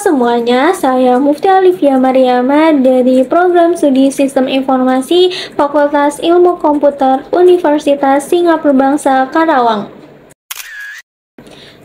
Semuanya, saya Mufti Alifia Mariama dari Program Studi Sistem Informasi Fakultas Ilmu Komputer Universitas Singapura Bangsa Karawang.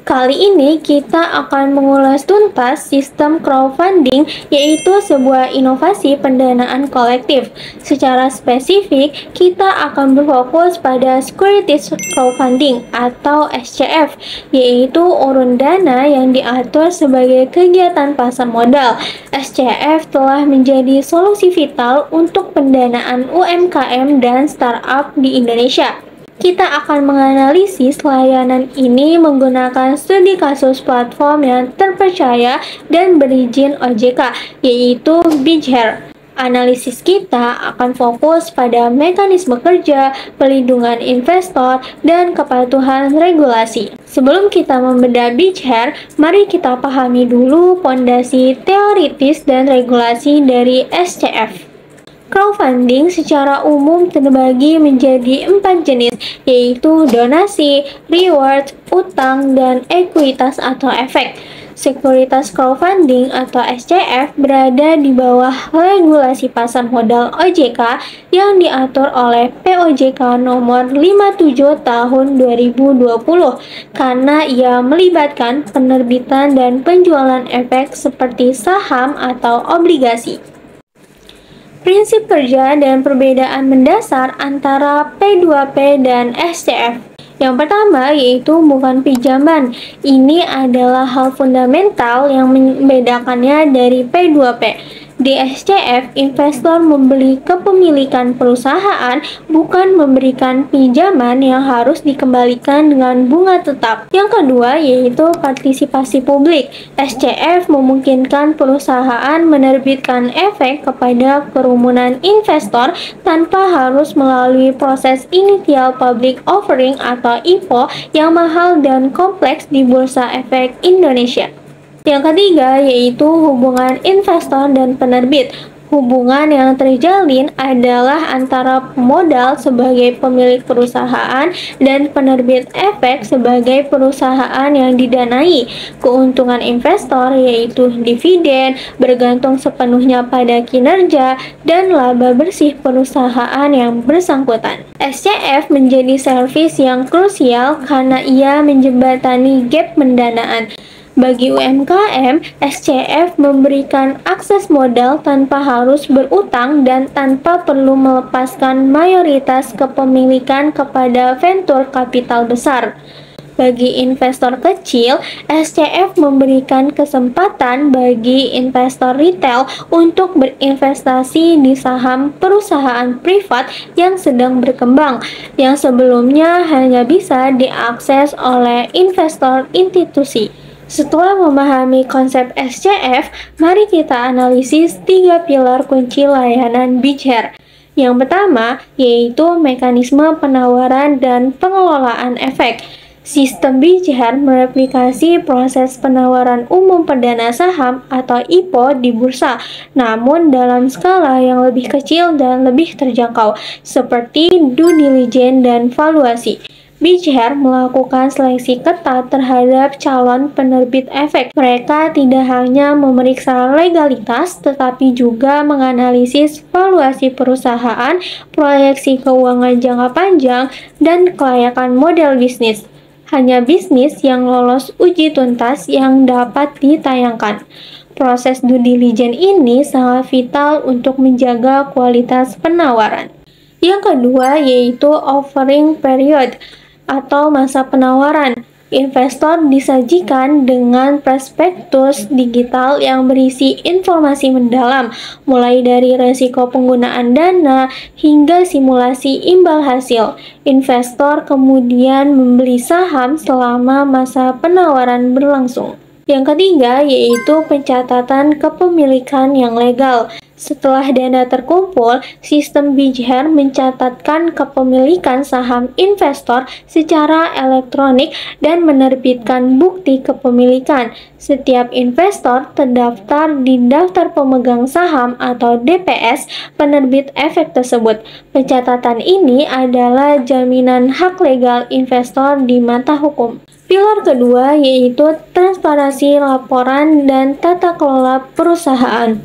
Kali ini kita akan mengulas tuntas sistem crowdfunding, yaitu sebuah inovasi pendanaan kolektif. Secara spesifik, kita akan berfokus pada securities crowdfunding atau SCF, yaitu urun dana yang diatur sebagai kegiatan pasar modal. SCF telah menjadi solusi vital untuk pendanaan UMKM dan startup di Indonesia. Kita akan menganalisis layanan ini menggunakan studi kasus platform yang terpercaya dan berizin OJK, yaitu BridgeHare. Analisis kita akan fokus pada mekanisme kerja, pelindungan investor, dan kepatuhan regulasi. Sebelum kita membedah BridgeHare, mari kita pahami dulu fondasi teoritis dan regulasi dari SCF. Crowdfunding secara umum terbagi menjadi 4 jenis, yaitu donasi, reward, utang, dan ekuitas atau efek. Sekuritas crowdfunding atau SCF berada di bawah regulasi pasar modal OJK yang diatur oleh POJK nomor 57 tahun 2020 karena ia melibatkan penerbitan dan penjualan efek seperti saham atau obligasi. Prinsip kerja dan perbedaan mendasar antara P2P dan SCF. Yang pertama yaitu bukan pinjaman. Ini adalah hal fundamental yang membedakannya dari P2P. Di SCF, investor membeli kepemilikan perusahaan, bukan memberikan pinjaman yang harus dikembalikan dengan bunga tetap. Yang kedua yaitu partisipasi publik. SCF memungkinkan perusahaan menerbitkan efek kepada kerumunan investor tanpa harus melalui proses initial public offering atau IPO yang mahal dan kompleks di Bursa Efek Indonesia. Yang ketiga yaitu hubungan investor dan penerbit. Hubungan yang terjalin adalah antara pemodal sebagai pemilik perusahaan dan penerbit efek sebagai perusahaan yang didanai. Keuntungan investor yaitu dividen bergantung sepenuhnya pada kinerja dan laba bersih perusahaan yang bersangkutan. SCF menjadi servis yang krusial karena ia menjembatani gap pendanaan. Bagi UMKM, SCF memberikan akses modal tanpa harus berutang dan tanpa perlu melepaskan mayoritas kepemilikan kepada venture kapital besar. Bagi investor kecil, SCF memberikan kesempatan bagi investor retail untuk berinvestasi di saham perusahaan privat yang sedang berkembang, yang sebelumnya hanya bisa diakses oleh investor institusi. Setelah memahami konsep SCF, mari kita analisis 3 pilar kunci layanan BridgeHare. Yang pertama, yaitu mekanisme penawaran dan pengelolaan efek. Sistem BridgeHare mereplikasi proses penawaran umum perdana saham atau IPO di bursa, namun dalam skala yang lebih kecil dan lebih terjangkau, seperti due diligence dan valuasi. BridgeHare melakukan seleksi ketat terhadap calon penerbit efek. Mereka tidak hanya memeriksa legalitas, tetapi juga menganalisis valuasi perusahaan, proyeksi keuangan jangka panjang, dan kelayakan model bisnis. Hanya bisnis yang lolos uji tuntas yang dapat ditayangkan. Proses due diligence ini sangat vital untuk menjaga kualitas penawaran. Yang kedua yaitu offering period atau masa penawaran. Investor disajikan dengan prospektus digital yang berisi informasi mendalam, mulai dari resiko penggunaan dana hingga simulasi imbal hasil. Investor kemudian membeli saham selama masa penawaran berlangsung. Yang ketiga yaitu pencatatan kepemilikan yang legal. Setelah dana terkumpul, sistem BIJHER mencatatkan kepemilikan saham investor secara elektronik dan menerbitkan bukti kepemilikan. Setiap investor terdaftar di Daftar Pemegang Saham atau DPS penerbit efek tersebut. Pencatatan ini adalah jaminan hak legal investor di mata hukum. Pilar kedua yaitu transparansi laporan dan tata kelola perusahaan.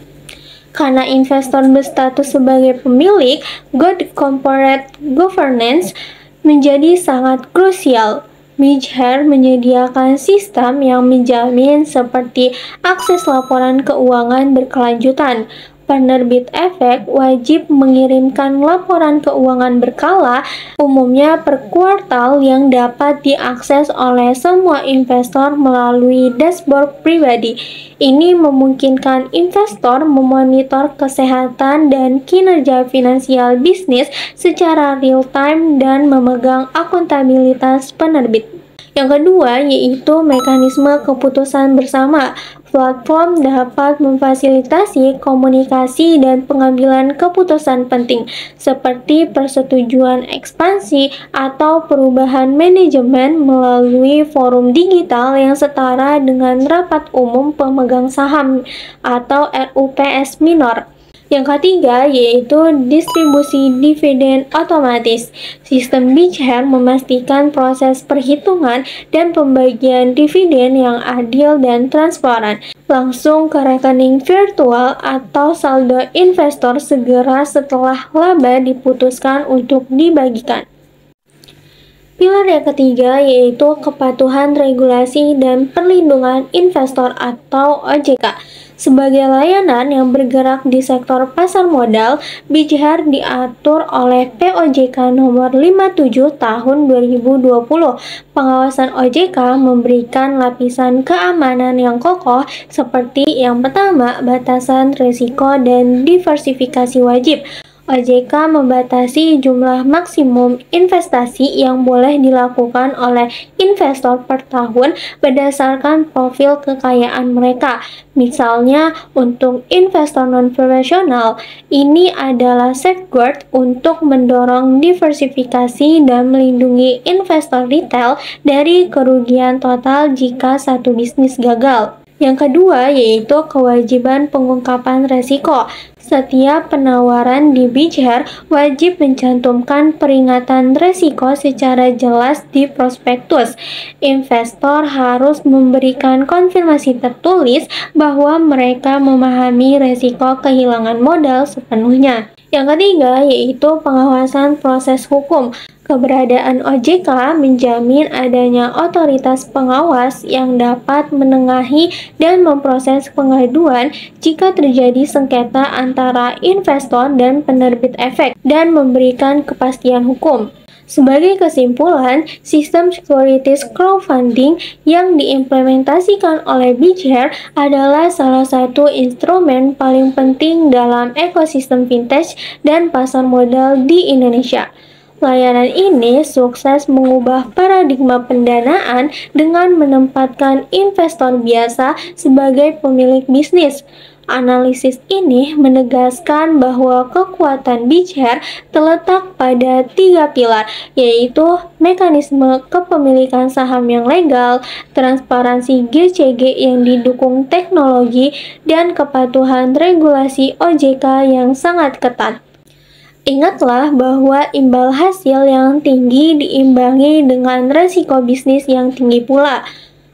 Karena investor berstatus sebagai pemilik, good corporate governance menjadi sangat krusial. BIJHER menyediakan sistem yang menjamin seperti akses laporan keuangan berkelanjutan. Penerbit efek wajib mengirimkan laporan keuangan berkala, umumnya per kuartal, yang dapat diakses oleh semua investor melalui dashboard pribadi. Ini memungkinkan investor memonitor kesehatan dan kinerja finansial bisnis secara real-time dan memegang akuntabilitas penerbit. Yang kedua yaitu mekanisme keputusan bersama. Platform dapat memfasilitasi komunikasi dan pengambilan keputusan penting, seperti persetujuan ekspansi atau perubahan manajemen melalui forum digital yang setara dengan rapat umum pemegang saham atau RUPS minor. Yang ketiga yaitu distribusi dividen otomatis. Sistem BIJHER memastikan proses perhitungan dan pembagian dividen yang adil dan transparan, langsung ke rekening virtual atau saldo investor segera setelah laba diputuskan untuk dibagikan. Pilar yang ketiga yaitu kepatuhan regulasi dan perlindungan investor atau OJK. Sebagai layanan yang bergerak di sektor pasar modal, BIJHER diatur oleh POJK nomor 57 tahun 2020. Pengawasan OJK memberikan lapisan keamanan yang kokoh seperti yang pertama, batasan risiko dan diversifikasi wajib. OJK membatasi jumlah maksimum investasi yang boleh dilakukan oleh investor per tahun berdasarkan profil kekayaan mereka. Misalnya, untuk investor non-profesional, ini adalah safeguard untuk mendorong diversifikasi dan melindungi investor retail dari kerugian total jika satu bisnis gagal. Yang kedua yaitu kewajiban pengungkapan resiko. Setiap penawaran di BIJHER wajib mencantumkan peringatan resiko secara jelas di prospektus. Investor harus memberikan konfirmasi tertulis bahwa mereka memahami resiko kehilangan modal sepenuhnya. Yang ketiga yaitu pengawasan proses hukum. Keberadaan OJK menjamin adanya otoritas pengawas yang dapat menengahi dan memproses pengaduan jika terjadi sengketa antara investor dan penerbit efek dan memberikan kepastian hukum. Sebagai kesimpulan, sistem securities crowdfunding yang diimplementasikan oleh BIJHER adalah salah satu instrumen paling penting dalam ekosistem fintech dan pasar modal di Indonesia. Layanan ini sukses mengubah paradigma pendanaan dengan menempatkan investor biasa sebagai pemilik bisnis. Analisis ini menegaskan bahwa kekuatan BIJHER terletak pada 3 pilar, yaitu mekanisme kepemilikan saham yang legal, transparansi GCG yang didukung teknologi, dan kepatuhan regulasi OJK yang sangat ketat. Ingatlah bahwa imbal hasil yang tinggi diimbangi dengan resiko bisnis yang tinggi pula.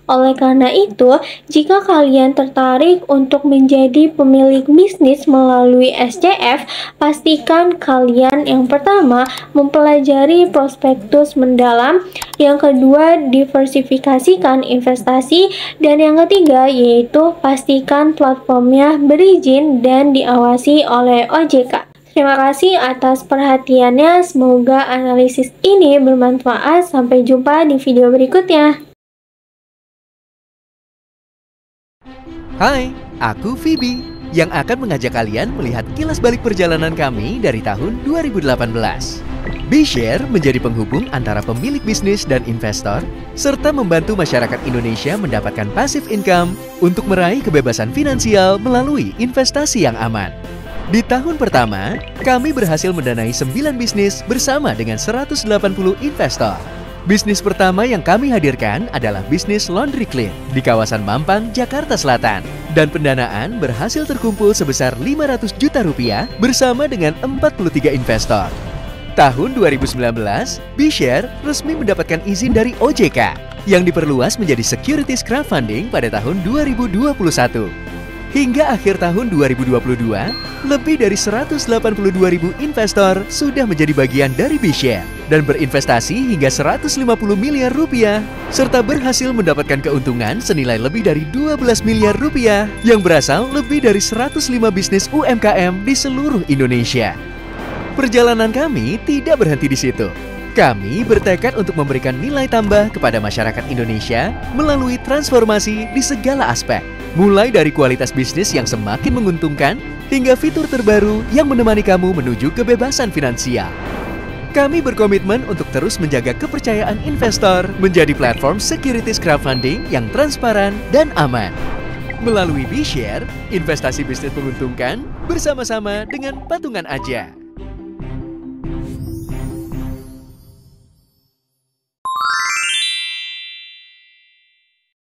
Oleh karena itu, jika kalian tertarik untuk menjadi pemilik bisnis melalui SCF, pastikan kalian yang pertama mempelajari prospektus mendalam, yang kedua diversifikasikan investasi, dan yang ketiga yaitu pastikan platformnya berizin dan diawasi oleh OJK. Terima kasih atas perhatiannya, semoga analisis ini bermanfaat. Sampai jumpa di video berikutnya. Hai, aku Phoebe, yang akan mengajak kalian melihat kilas balik perjalanan kami dari tahun 2018. BIJHER menjadi penghubung antara pemilik bisnis dan investor, serta membantu masyarakat Indonesia mendapatkan passive income untuk meraih kebebasan finansial melalui investasi yang aman. Di tahun pertama, kami berhasil mendanai 9 bisnis bersama dengan 180 investor. Bisnis pertama yang kami hadirkan adalah bisnis Laundry Clean di kawasan Mampang, Jakarta Selatan. Dan pendanaan berhasil terkumpul sebesar 500 juta rupiah bersama dengan 43 investor. Tahun 2019, B-Share resmi mendapatkan izin dari OJK yang diperluas menjadi Securities Crowdfunding pada tahun 2021. Hingga akhir tahun 2022, lebih dari 182.000 investor sudah menjadi bagian dari B-Share dan berinvestasi hingga 150 miliar rupiah, serta berhasil mendapatkan keuntungan senilai lebih dari 12 miliar rupiah yang berasal lebih dari 105 bisnis UMKM di seluruh Indonesia. Perjalanan kami tidak berhenti di situ. Kami bertekad untuk memberikan nilai tambah kepada masyarakat Indonesia melalui transformasi di segala aspek. Mulai dari kualitas bisnis yang semakin menguntungkan, hingga fitur terbaru yang menemani kamu menuju kebebasan finansial. Kami berkomitmen untuk terus menjaga kepercayaan investor menjadi platform securities crowdfunding yang transparan dan aman. Melalui B-Share, investasi bisnis menguntungkan bersama-sama dengan patungan aja.